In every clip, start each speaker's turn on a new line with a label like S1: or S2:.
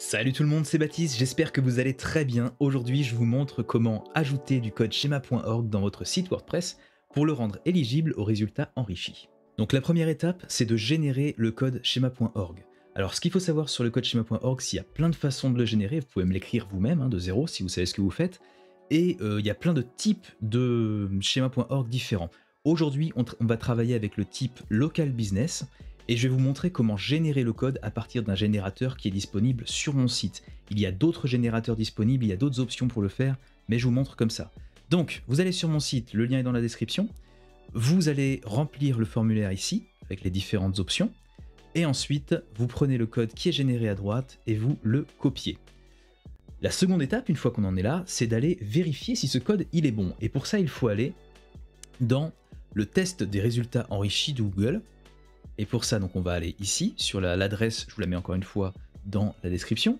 S1: Salut tout le monde, c'est Baptiste, j'espère que vous allez très bien. Aujourd'hui, je vous montre comment ajouter du code schema.org dans votre site WordPress pour le rendre éligible aux résultats enrichis. Donc la première étape, c'est de générer le code schema.org. Alors ce qu'il faut savoir sur le code schema.org, c'est qu'il y a plein de façons de le générer, vous pouvez me l'écrire vous-même de zéro si vous savez ce que vous faites, et il y a plein de types de schema.org différents. Aujourd'hui, on va travailler avec le type local business, et je vais vous montrer comment générer le code à partir d'un générateur qui est disponible sur mon site. Il y a d'autres générateurs disponibles, il y a d'autres options pour le faire, mais je vous montre comme ça. Donc, vous allez sur mon site, le lien est dans la description, vous allez remplir le formulaire ici, avec les différentes options, et ensuite, vous prenez le code qui est généré à droite et vous le copiez. La seconde étape, une fois qu'on en est là, c'est d'aller vérifier si ce code il est bon. Et pour ça, il faut aller dans le test des résultats enrichis de Google. Et pour ça, donc, on va aller ici, sur l'adresse, je vous la mets encore une fois dans la description.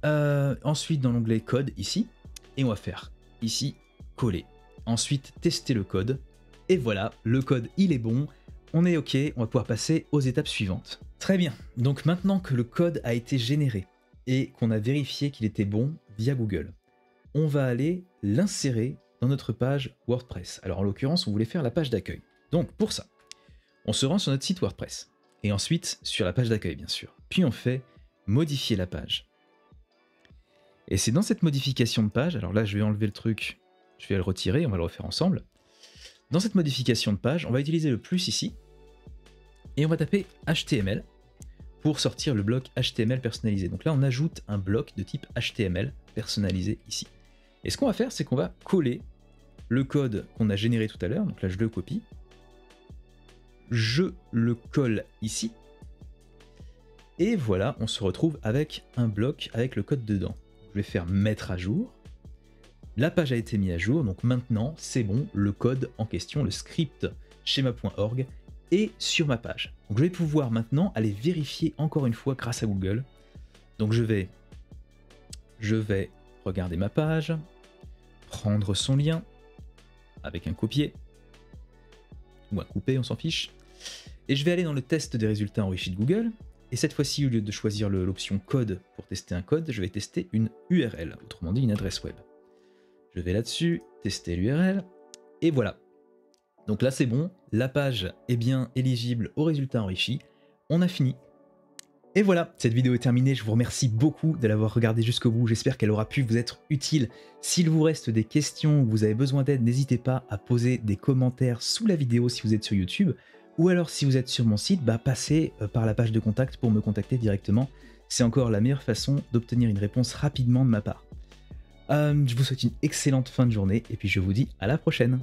S1: Ensuite, dans l'onglet code, ici, et on va faire ici, coller. Ensuite, tester le code. Et voilà, le code, il est bon. On est OK, on va pouvoir passer aux étapes suivantes. Très bien, donc maintenant que le code a été généré et qu'on a vérifié qu'il était bon via Google, on va aller l'insérer dans notre page WordPress. Alors en l'occurrence, on voulait faire la page d'accueil. Donc pour ça, on se rend sur notre site WordPress, et ensuite sur la page d'accueil bien sûr. Puis on fait modifier la page. Et c'est dans cette modification de page, alors là je vais enlever le truc, je vais le retirer, on va le refaire ensemble. Dans cette modification de page, on va utiliser le plus ici, et on va taper HTML pour sortir le bloc HTML personnalisé. Donc là on ajoute un bloc de type HTML personnalisé ici. Et ce qu'on va faire, c'est qu'on va coller le code qu'on a généré tout à l'heure, donc là je le copie, je le colle ici, et voilà, on se retrouve avec un bloc avec le code dedans. Je vais faire mettre à jour, la page a été mise à jour, donc maintenant c'est bon, le code en question, le script schema.org est sur ma page. Donc je vais pouvoir maintenant aller vérifier encore une fois grâce à Google. Donc je vais regarder ma page, prendre son lien avec un copier, ou un coupé, on s'en fiche. Et je vais aller dans le test des résultats enrichis de Google, et cette fois-ci, au lieu de choisir l'option code pour tester un code, je vais tester une URL, autrement dit une adresse web. Je vais là-dessus, tester l'URL, et voilà. Donc là c'est bon, la page est bien éligible aux résultats enrichis, on a fini. Et voilà, cette vidéo est terminée, je vous remercie beaucoup de l'avoir regardée jusqu'au bout, j'espère qu'elle aura pu vous être utile. S'il vous reste des questions ou vous avez besoin d'aide, n'hésitez pas à poser des commentaires sous la vidéo si vous êtes sur YouTube, ou alors si vous êtes sur mon site, passez par la page de contact pour me contacter directement. C'est encore la meilleure façon d'obtenir une réponse rapidement de ma part. Je vous souhaite une excellente fin de journée, et puis je vous dis à la prochaine.